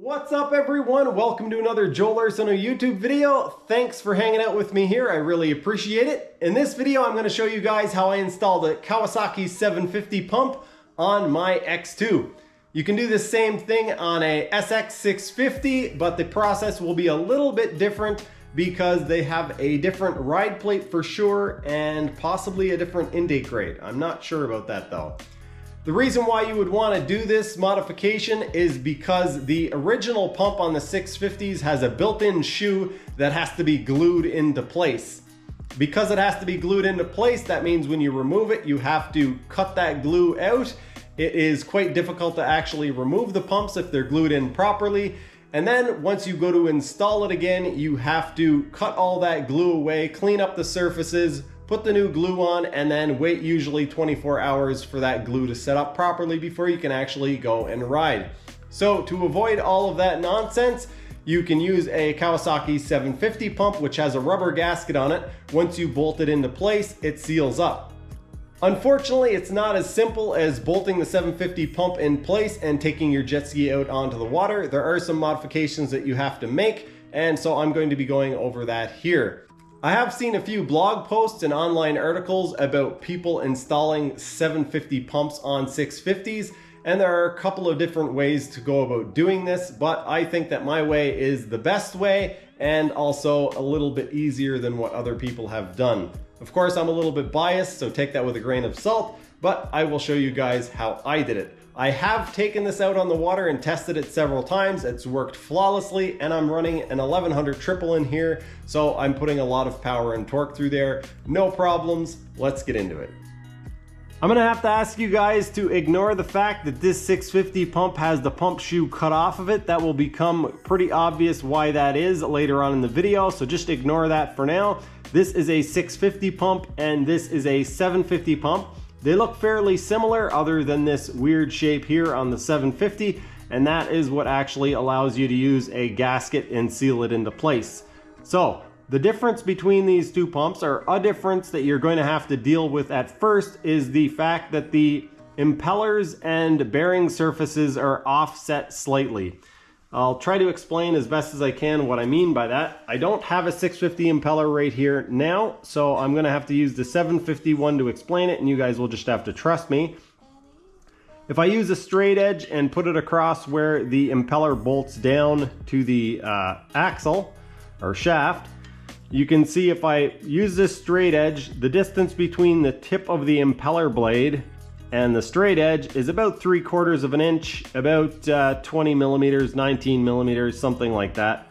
What's up everyone? Welcome to another Joel Arsenault YouTube video. Thanks for hanging out with me here. I really appreciate it. In this video, I'm going to show you guys how I installed a Kawasaki 750 pump on my X2. You can do the same thing on a SX 650, but the process will be a little bit different because they have a different ride plate for sure and possibly a different intake rate. I'm not sure about that though. The reason why you would want to do this modification is because the original pump on the 650s has a built-in shoe that has to be glued into place. Because it has to be glued into place, that means when you remove it, you have to cut that glue out. It is quite difficult to actually remove the pumps if they're glued in properly. And then once you go to install it again, you have to cut all that glue away, clean up the surfaces, put the new glue on, and then wait usually 24 hours for that glue to set up properly before you can actually go and ride. So to avoid all of that nonsense, you can use a Kawasaki 750 pump, which has a rubber gasket on it. Once you bolt it into place, it seals up. Unfortunately, it's not as simple as bolting the 750 pump in place and taking your jet ski out onto the water. There are some modifications that you have to make, and so I'm going to be going over that here. I have seen a few blog posts and online articles about people installing 750 pumps on 650s, and there are a couple of different ways to go about doing this, but I think that my way is the best way and also a little bit easier than what other people have done. Of course, I'm a little bit biased, so take that with a grain of salt, but I will show you guys how I did it. I have taken this out on the water and tested it several times. It's worked flawlessly, and I'm running an 1100 triple in here, so I'm putting a lot of power and torque through there. No problems. Let's get into it. I'm gonna have to ask you guys to ignore the fact that this 650 pump has the pump shoe cut off of it. That will become pretty obvious why that is later on in the video, so just ignore that for now. This is a 650 pump and this is a 750 pump. They look fairly similar other than this weird shape here on the 750, and that is what actually allows you to use a gasket and seal it into place. So the difference between these two pumps, or a difference that you're going to have to deal with at first, is the fact that the impellers and bearing surfaces are offset slightly. I'll try to explain as best as I can what I mean by that. I don't have a 650 impeller right here now, so I'm gonna have to use the 750 one to explain it, and you guys will just have to trust me. If I use a straight edge and put it across where the impeller bolts down to the axle or shaft, you can see if I use this straight edge, the distance between the tip of the impeller blade and the straight edge is about 3/4 of an inch, about 20 millimeters, 19 millimeters, something like that.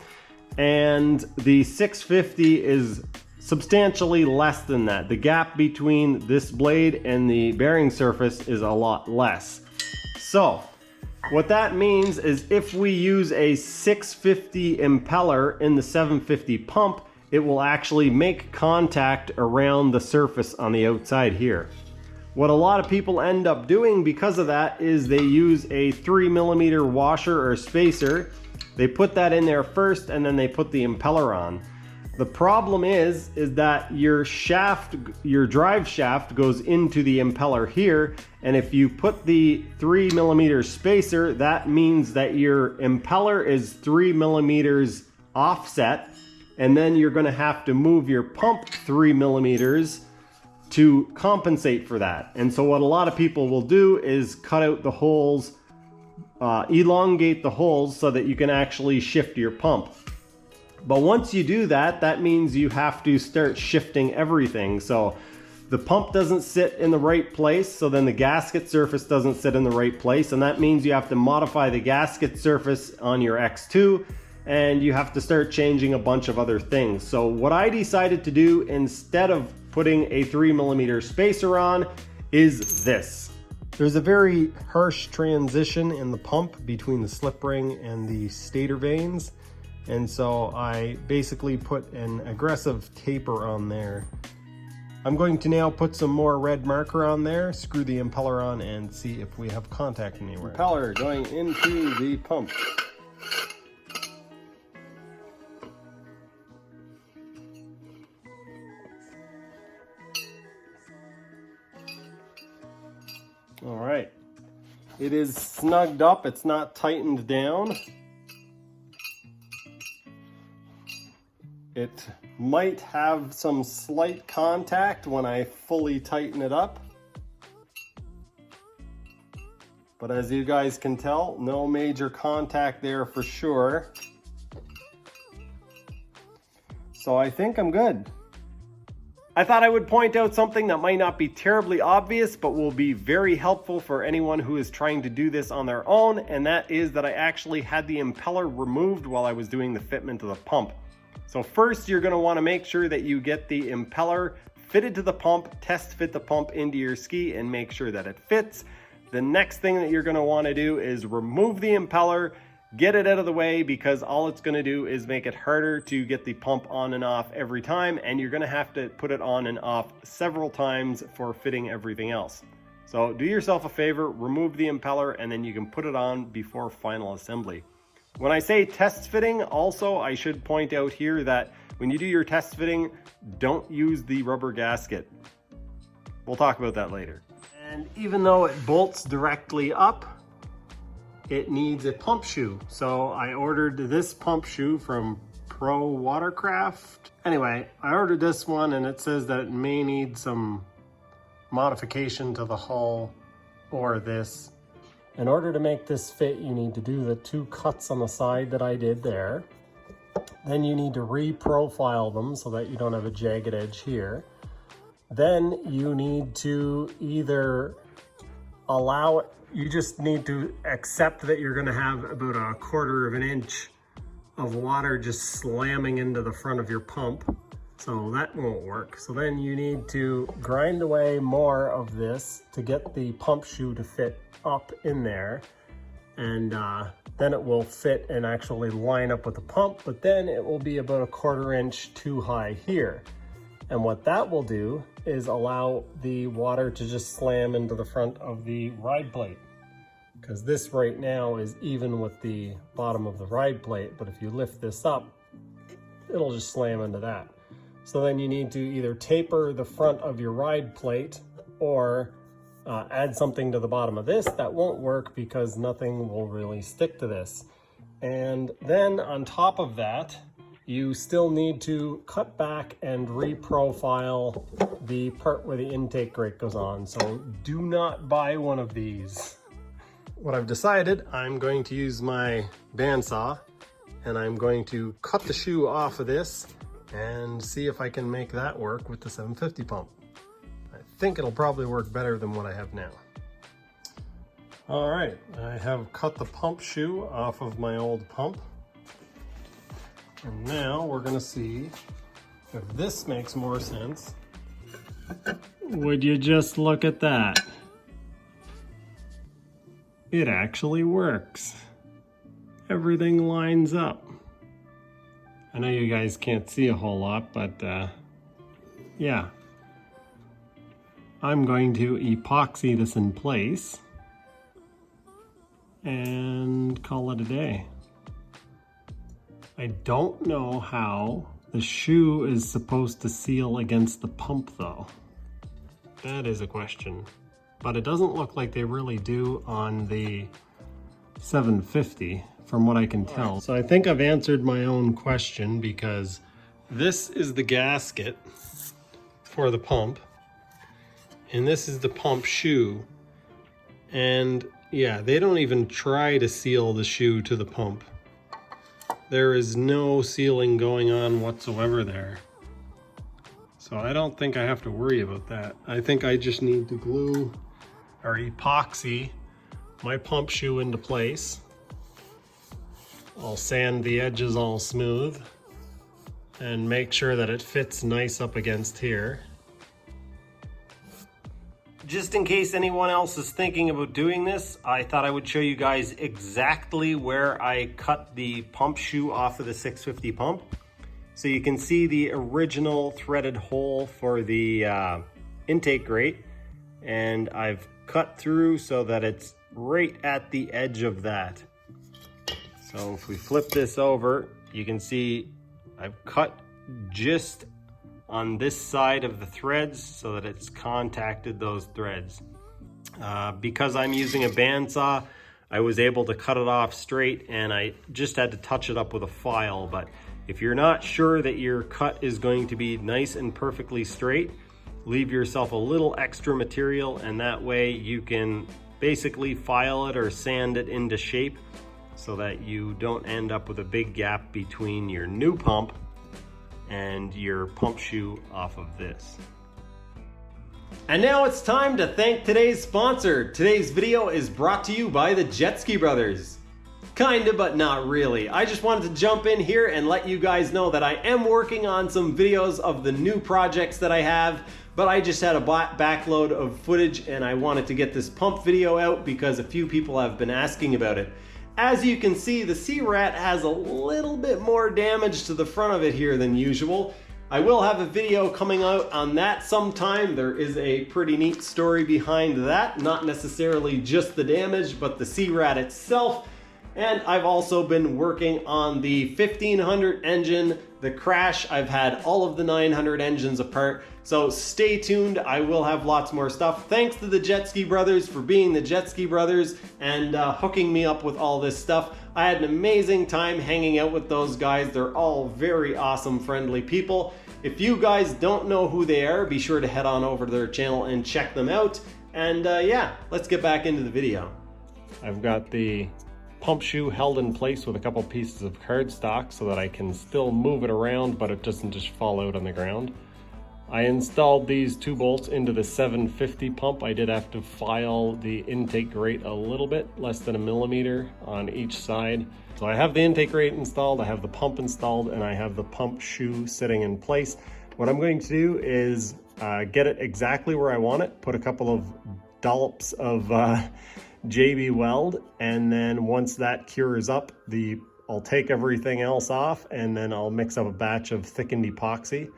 And the 650 is substantially less than that. The gap between this blade and the bearing surface is a lot less. So what that means is if we use a 650 impeller in the 750 pump, it will actually make contact around the surface on the outside here. What a lot of people end up doing because of that is they use a 3mm washer or spacer. They put that in there first and then they put the impeller on. The problem is that your shaft, your drive shaft goes into the impeller here, and if you put the 3mm spacer, that means that your impeller is 3mm offset, and then you're going to have to move your pump 3mm to compensate for that. And so what a lot of people will do is cut out the holes, elongate the holes so that you can actually shift your pump. But once you do that, that means you have to start shifting everything. So the pump doesn't sit in the right place, so then the gasket surface doesn't sit in the right place, and that means you have to modify the gasket surface on your X2, and you have to start changing a bunch of other things. So what I decided to do instead of putting a 3mm spacer on is this. There's a very harsh transition in the pump between the slip ring and the stator vanes, and so I basically put an aggressive taper on there. I'm going to now put some more red marker on there, screw the impeller on, and see if we have contact anywhere. Impeller going into the pump. All right, it is snugged up, it's not tightened down. It might have some slight contact when I fully tighten it up. But as you guys can tell, no major contact there for sure. So I think I'm good. I thought I would point out something that might not be terribly obvious, but will be very helpful for anyone who is trying to do this on their own, and that is that I actually had the impeller removed while I was doing the fitment of the pump. So first, you're going to want to make sure that you get the impeller fitted to the pump, test fit the pump into your ski and make sure that it fits. The next thing that you're going to want to do is remove the impeller, get it out of the way, because all it's going to do is make it harder to get the pump on and off every time, and you're going to have to put it on and off several times for fitting everything else. So do yourself a favor, remove the impeller, and then you can put it on before final assembly. When I say test fitting, also I should point out here that when you do your test fitting, don't use the rubber gasket. We'll talk about that later. And even though it bolts directly up, it needs a pump shoe. So I ordered this pump shoe from Pro Watercraft. Anyway, I ordered this one and it says that it may need some modification to the hull or this. In order to make this fit, you need to do the 2 cuts on the side that I did there. Then you need to re-profile them so that you don't have a jagged edge here. Then you need to either allow it, you just need to accept that you're going to have about 1/4 of an inch of water just slamming into the front of your pump. So that won't work. So then you need to grind away more of this to get the pump shoe to fit up in there. And then it will fit and actually line up with the pump, but then it will be about 1/4 inch too high here. And what that will do is allow the water to just slam into the front of the ride plate. Because this right now is even with the bottom of the ride plate, but if you lift this up, it'll just slam into that. So then you need to either taper the front of your ride plate or add something to the bottom of this. That won't work because nothing will really stick to this. And then on top of that, you still need to cut back and re-profile the part where the intake grate goes on. So do not buy one of these. What I've decided, I'm going to use my bandsaw and I'm going to cut the shoe off of this and see if I can make that work with the 750 pump. I think it'll probably work better than what I have now. All right, I have cut the pump shoe off of my old pump. And now we're gonna see if this makes more sense. Would you just look at that? It actually works. Everything lines up. I know you guys can't see a whole lot, but yeah. I'm going to epoxy this in place and call it a day. I don't know how the shoe is supposed to seal against the pump though. That is a question. But it doesn't look like they really do on the 750 from what I can tell. So I think I've answered my own question because this is the gasket for the pump and this is the pump shoe. And yeah, they don't even try to seal the shoe to the pump. There is no sealing going on whatsoever there. So I don't think I have to worry about that. I think I just need to glue or epoxy my pump shoe into place. I'll sand the edges all smooth and make sure that it fits nice up against here. Just in case anyone else is thinking about doing this, I thought I would show you guys exactly where I cut the pump shoe off of the 650 pump. So you can see the original threaded hole for the intake grate, and I've cut through so that it's right at the edge of that. So if we flip this over, you can see I've cut just on this side of the threads so that it's contacted those threads. Because I'm using a bandsaw, I was able to cut it off straight and I just had to touch it up with a file, but If you're not sure that your cut is going to be nice and perfectly straight, leave yourself a little extra material, and that way you can basically file it or sand it into shape so that you don't end up with a big gap between your new pump and your pump shoe off of this. And now it's time to thank today's sponsor. Today's video is brought to you by the Jet Ski Brothers. Kinda, but not really. I just wanted to jump in here and let you guys know that I am working on some videos of the new projects that I have, but I just had a backload of footage and I wanted to get this pump video out because a few people have been asking about it. As you can see, the C-Rat has a little bit more damage to the front of it here than usual. I will have a video coming out on that sometime. There is a pretty neat story behind that, not necessarily just the damage, but the C-Rat itself. And I've also been working on the 1500 engine, the crash. I've had all of the 900 engines apart, so stay tuned. I will have lots more stuff. Thanks to the Jet Ski Brothers for being the Jet Ski Brothers and hooking me up with all this stuff. I had an amazing time hanging out with those guys. They're all very awesome, friendly people. If you guys don't know who they are, be sure to head on over to their channel and check them out. And yeah, let's get back into the video. I've got the pump shoe held in place with a couple pieces of cardstock so that I can still move it around, but it doesn't just fall out on the ground. I installed these 2 bolts into the 750 pump. I did have to file the intake grate a little bit, less than 1 millimeter on each side. So I have the intake grate installed, I have the pump installed, and I have the pump shoe sitting in place. What I'm going to do is get it exactly where I want it, put a couple of dollops of JB Weld, and then once that cures up, I'll take everything else off and then I'll mix up a batch of thickened epoxy.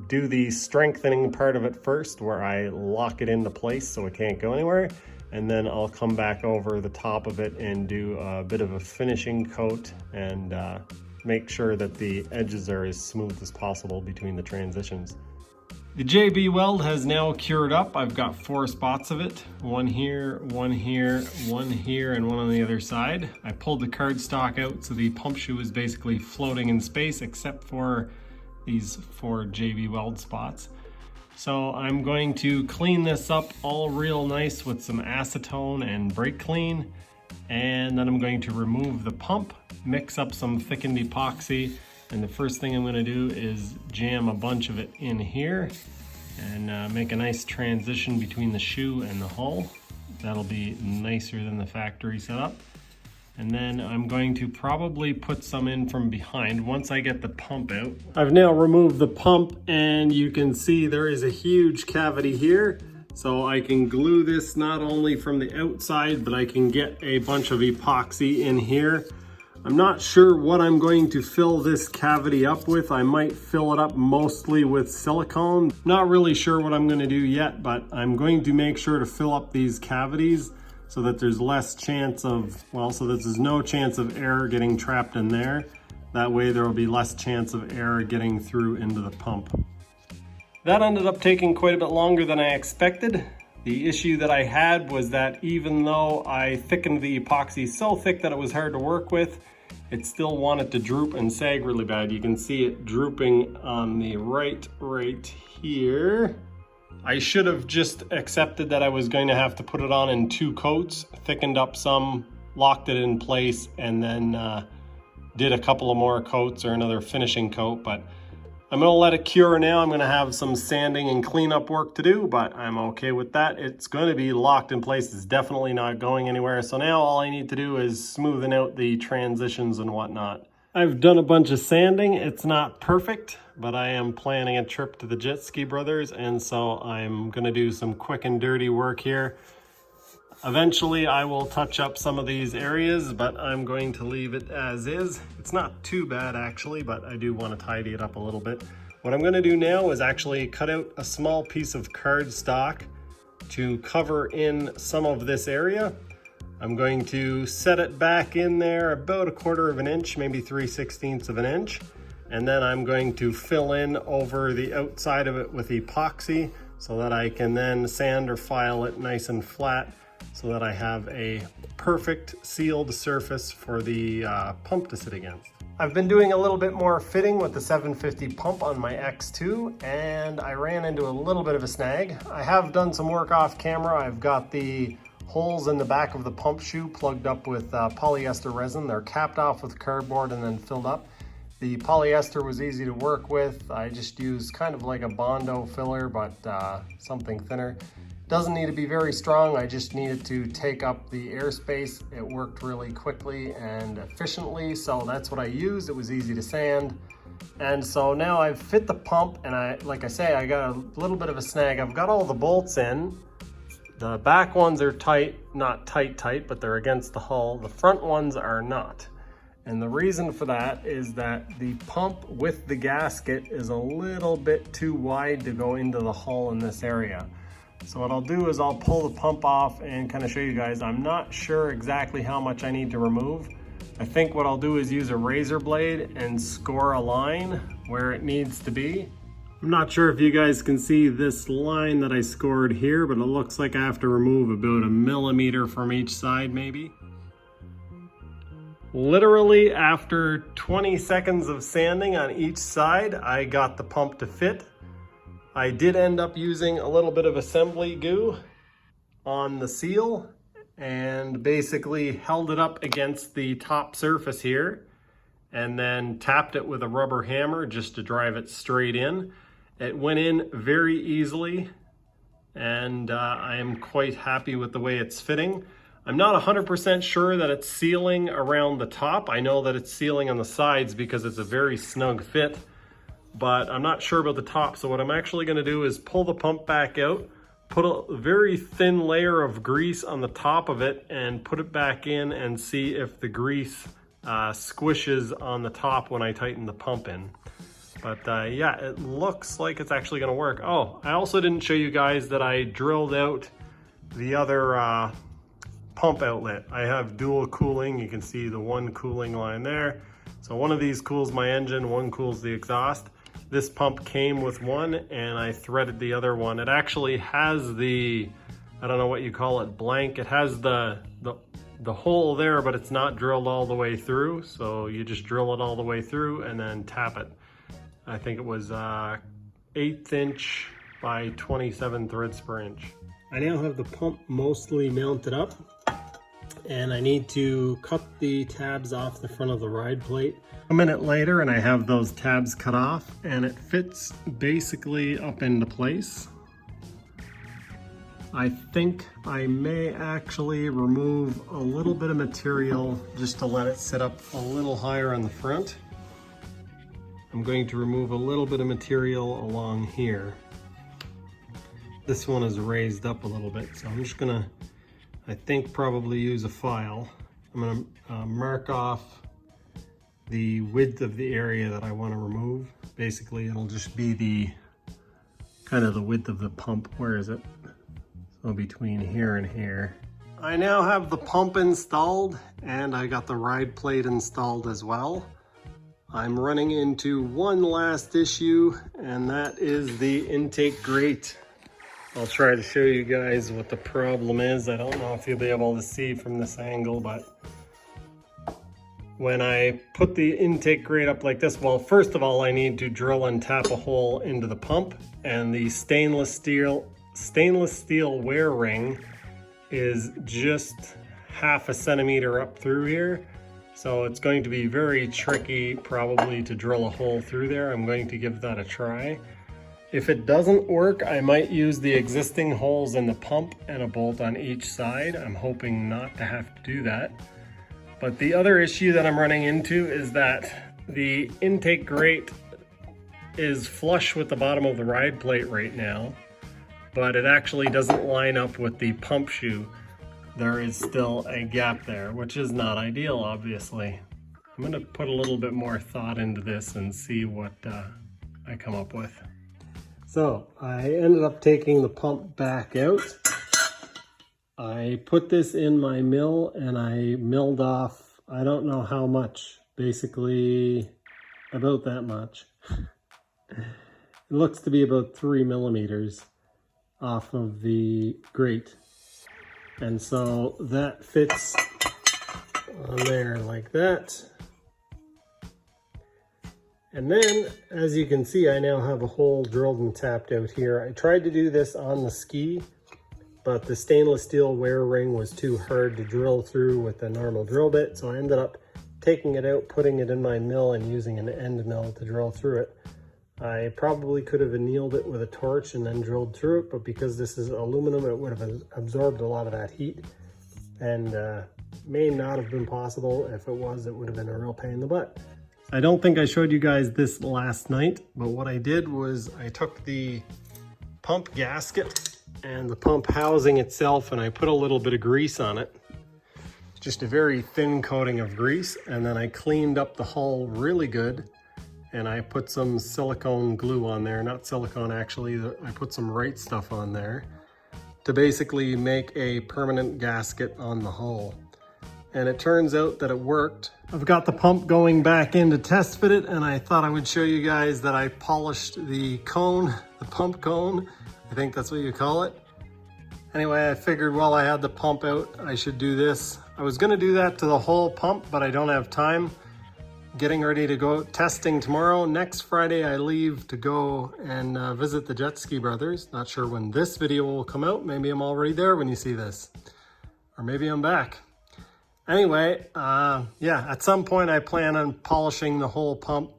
Do the strengthening part of it first where I lock it into place so it can't go anywhere, and then I'll come back over the top of it and do a bit of a finishing coat and make sure that the edges are as smooth as possible between the transitions. The JB Weld has now cured up. I've got 4 spots of it. 1 here, 1 here, 1 here, and 1 on the other side. I pulled the cardstock out so the pump shoe is basically floating in space except for these 4 JB Weld spots. So I'm going to clean this up all real nice with some acetone and brake clean. And then I'm going to remove the pump, mix up some thickened epoxy, and the first thing I'm going to do is jam a bunch of it in here and make a nice transition between the shoe and the hull. That'll be nicer than the factory setup. And then I'm going to probably put some in from behind once I get the pump out. I've now removed the pump and you can see there is a huge cavity here. So I can glue this not only from the outside, but I can get a bunch of epoxy in here. I'm not sure what I'm going to fill this cavity up with. I might fill it up mostly with silicone. Not really sure what I'm going to do yet, but I'm going to make sure to fill up these cavities so that there's less chance of, so that there's no chance of air getting trapped in there. That way there will be less chance of air getting through into the pump. That ended up taking quite a bit longer than I expected. The issue that I had was that even though I thickened the epoxy so thick that it was hard to work with, it still wanted to droop and sag really bad. You can see it drooping on the right here. I should have just accepted that I was going to have to put it on in 2 coats, thickened up some, locked it in place, and then did a couple of more coats or another finishing coat, but I'm gonna let it cure now. I'm gonna have some sanding and cleanup work to do, but I'm okay with that. It's gonna be locked in place. It's definitely not going anywhere. So now all I need to do is smoothing out the transitions and whatnot. I've done a bunch of sanding. It's not perfect, but I am planning a trip to the Jet Ski Brothers, and so I'm gonna do some quick and dirty work here. Eventually I will touch up some of these areas, but I'm going to leave it as is. It's not too bad actually, but I do want to tidy it up a little bit. What I'm going to do now is actually cut out a small piece of cardstock to cover in some of this area. I'm going to set it back in there about 1/4 of an inch, maybe 3/16 of an inch. And then I'm going to fill in over the outside of it with epoxy so that I can then sand or file it nice and flat, so that I have a perfect sealed surface for the pump to sit against. I've been doing a little bit more fitting with the 750 pump on my X2, and I ran into a little bit of a snag. I have done some work off camera. I've got the holes in the back of the pump shoe plugged up with polyester resin. They're capped off with cardboard and then filled up. The polyester was easy to work with. I just used kind of like a Bondo filler, but something thinner. Doesn't need to be very strong. I just needed to take up the airspace. It worked really quickly and efficiently, so that's what I used. It was easy to sand. And so now I've fit the pump, and like I say, I got a little bit of a snag. I've got all the bolts in. The back ones are tight, not tight, but they're against the hull. The front ones are not. And the reason for that is that the pump with the gasket is a little bit too wide to go into the hull in this area. So what I'll do is I'll pull the pump off and kind of show you guys. I'm not sure exactly how much I need to remove. I think what I'll do is use a razor blade and score a line where it needs to be. I'm not sure if you guys can see this line that I scored here, but it looks like I have to remove about 1 millimeter from each side maybe. Literally after 20 seconds of sanding on each side, I got the pump to fit. I did end up using a little bit of assembly goo on the seal and basically held it up against the top surface here and then tapped it with a rubber hammer just to drive it straight in. It went in very easily, and I am quite happy with the way it's fitting. I'm not 100% sure that it's sealing around the top. I know that it's sealing on the sides because it's a very snug fit, but I'm not sure about the top. So what I'm actually gonna do is pull the pump back out, put a very thin layer of grease on the top of it and put it back in and see if the grease squishes on the top when I tighten the pump in. But yeah, it looks like it's actually gonna work. Oh, I also didn't show you guys that I drilled out the other pump outlet. I have dual cooling. You can see the one cooling line there. So one of these cools my engine, one cools the exhaust. This pump came with one and I threaded the other one. It actually has the, I don't know what you call it, blank. It has the hole there, but it's not drilled all the way through. So you just drill it all the way through and then tap it. I think it was 1/8 inch by 27 threads per inch. I now have the pump mostly mounted up, and I need to cut the tabs off the front of the ride plate. A minute later and I have those tabs cut off and it fits basically up into place. I think I may actually remove a little bit of material just to let it sit up a little higher on the front. I'm going to remove a little bit of material along here. This one is raised up a little bit, so I'm just gonna, I think, probably use a file. I'm gonna mark off the width of the area that I want to remove. Basically, it'll just be the kind of the width of the pump. Where is it? So between here and here. I now have the pump installed and I got the ride plate installed as well. I'm running into one last issue, and that is the intake grate. I'll try to show you guys what the problem is. I don't know if you'll be able to see from this angle, but when I put the intake grate up like this, well, first of all, I need to drill and tap a hole into the pump, and the stainless steel wear ring is just 1/2 centimeter up through here. So it's going to be very tricky probably to drill a hole through there. I'm going to give that a try. If it doesn't work, I might use the existing holes in the pump and a bolt on each side. I'm hoping not to have to do that. But the other issue that I'm running into is that the intake grate is flush with the bottom of the ride plate right now, but it actually doesn't line up with the pump shoe. There is still a gap there, which is not ideal, obviously. I'm gonna put a little bit more thought into this and see what I come up with. So I ended up taking the pump back out. I put this in my mill and I milled off, I don't know how much, basically about that much. It looks to be about 3 millimeters off of the grate. And so that fits on there like that. And then, as you can see, I now have a hole drilled and tapped out here. I tried to do this on the ski, but the stainless steel wear ring was too hard to drill through with a normal drill bit, so I ended up taking it out, putting it in my mill, and using an end mill to drill through it. I probably could have annealed it with a torch and then drilled through it, but because this is aluminum, it would have absorbed a lot of that heat, and may not have been possible. If it was, it would have been a real pain in the butt. I don't think I showed you guys this last night, but what I did was I took the pump gasket and the pump housing itself, and I put a little bit of grease on it. Just a very thin coating of grease, and then I cleaned up the hull really good, and I put some silicone glue on there. Not silicone, actually, I put some right stuff on there to basically make a permanent gasket on the hull. And it turns out that it worked. I've got the pump going back in to test fit it, and I thought I would show you guys that I polished the cone, the pump cone. I think that's what you call it. Anyway, I figured while I had the pump out, I should do this. I was gonna do that to the whole pump, but I don't have time. Getting ready to go testing tomorrow. Next Friday, I leave to go and visit the Jet Ski Brothers. Not sure when this video will come out. Maybe I'm already there when you see this, or maybe I'm back. Anyway, yeah, at some point I plan on polishing the whole pump.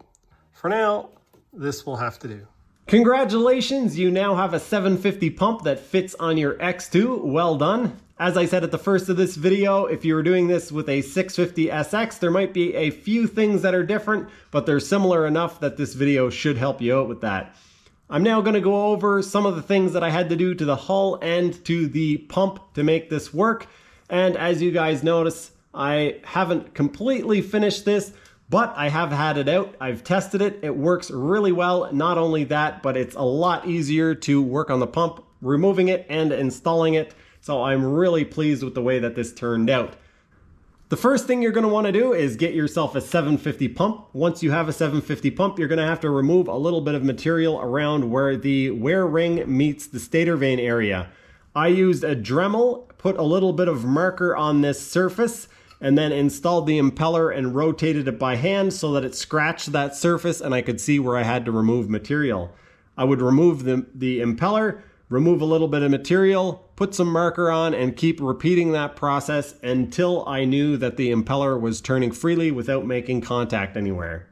For now, this will have to do. Congratulations, you now have a 750 pump that fits on your X2. Well done. As I said at the first of this video, if you were doing this with a 650 SX, there might be a few things that are different, but they're similar enough that this video should help you out with that. I'm now going to go over some of the things that I had to do to the hull and to the pump to make this work. And as you guys notice, I haven't completely finished this, but I have had it out. I've tested it. It works really well. Not only that, but it's a lot easier to work on the pump, removing it and installing it. So I'm really pleased with the way that this turned out. The first thing you're going to want to do is get yourself a 750 pump. Once you have a 750 pump, you're going to have to remove a little bit of material around where the wear ring meets the stator vane area. I used a Dremel, put a little bit of marker on this surface, and then installed the impeller and rotated it by hand so that it scratched that surface and I could see where I had to remove material. I would remove the impeller, remove a little bit of material, put some marker on, and keep repeating that process until I knew that the impeller was turning freely without making contact anywhere.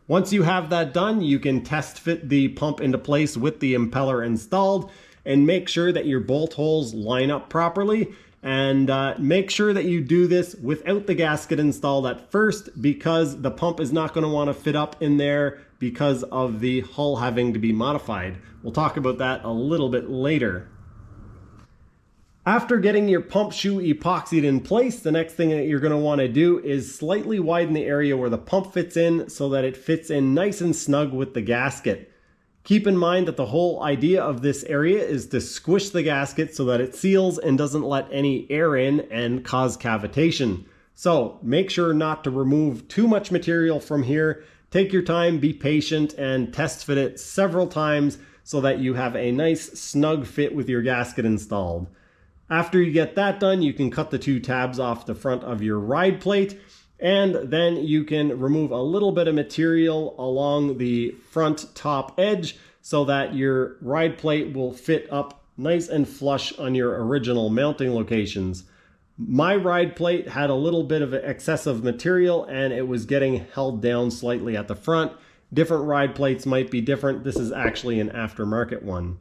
Once you have that done, you can test fit the pump into place with the impeller installed and make sure that your bolt holes line up properly. And make sure that you do this without the gasket installed at first, because the pump is not going to want to fit up in there because of the hull having to be modified. We'll talk about that a little bit later. After getting your pump shoe epoxied in place, the next thing that you're going to want to do is slightly widen the area where the pump fits in so that it fits in nice and snug with the gasket. Keep in mind that the whole idea of this area is to squish the gasket so that it seals and doesn't let any air in and cause cavitation. So make sure not to remove too much material from here. Take your time, be patient, and test fit it several times so that you have a nice snug fit with your gasket installed. After you get that done, you can cut the two tabs off the front of your ride plate, and then you can remove a little bit of material along the front top edge so that your ride plate will fit up nice and flush on your original mounting locations. My ride plate had a little bit of excessive material and it was getting held down slightly at the front. Different ride plates might be different. This is actually an aftermarket one.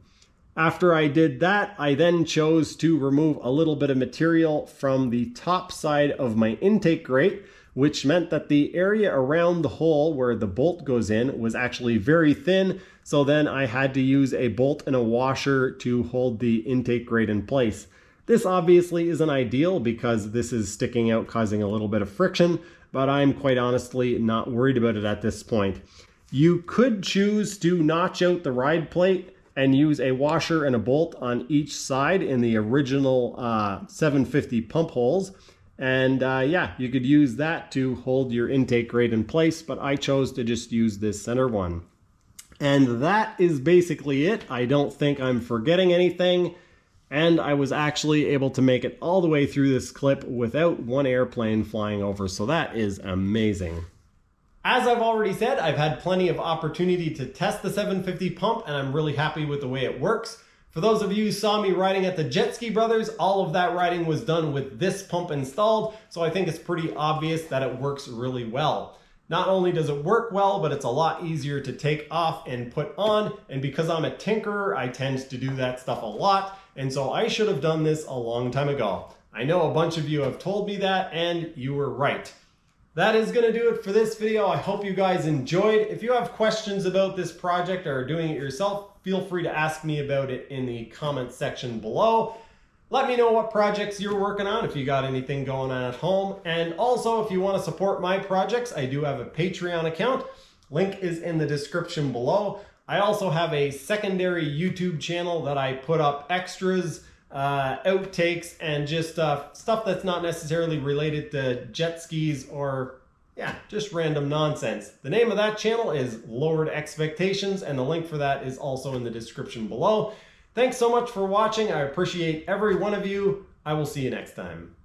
After I did that, I then chose to remove a little bit of material from the top side of my intake grate, which meant that the area around the hole where the bolt goes in was actually very thin. So then I had to use a bolt and a washer to hold the intake grate in place. This obviously isn't ideal because this is sticking out, causing a little bit of friction, but I'm quite honestly not worried about it at this point. You could choose to notch out the ride plate and use a washer and a bolt on each side in the original 750 pump holes. And yeah, you could use that to hold your intake grate in place, but I chose to just use this center one. And that is basically it. I don't think I'm forgetting anything. And I was actually able to make it all the way through this clip without one airplane flying over, so that is amazing. As I've already said, I've had plenty of opportunity to test the 750 pump, and I'm really happy with the way it works. For those of you who saw me riding at the Jet Ski Brothers, all of that riding was done with this pump installed, so I think it's pretty obvious that it works really well. Not only does it work well, but it's a lot easier to take off and put on, and because I'm a tinkerer, I tend to do that stuff a lot, and so I should have done this a long time ago. I know a bunch of you have told me that, and you were right. That is going to do it for this video. I hope you guys enjoyed. If you have questions about this project or are doing it yourself, feel free to ask me about it in the comment section below. Let me know what projects you're working on, if you got anything going on at home. And also, if you want to support my projects, I do have a Patreon account. Link is in the description below. I also have a secondary YouTube channel that I put up extras, outtakes, and just stuff that's not necessarily related to jet skis or just random nonsense. The name of that channel is Lowered Expectations, and the link for that is also in the description below. Thanks so much for watching. I appreciate every one of you. I will see you next time.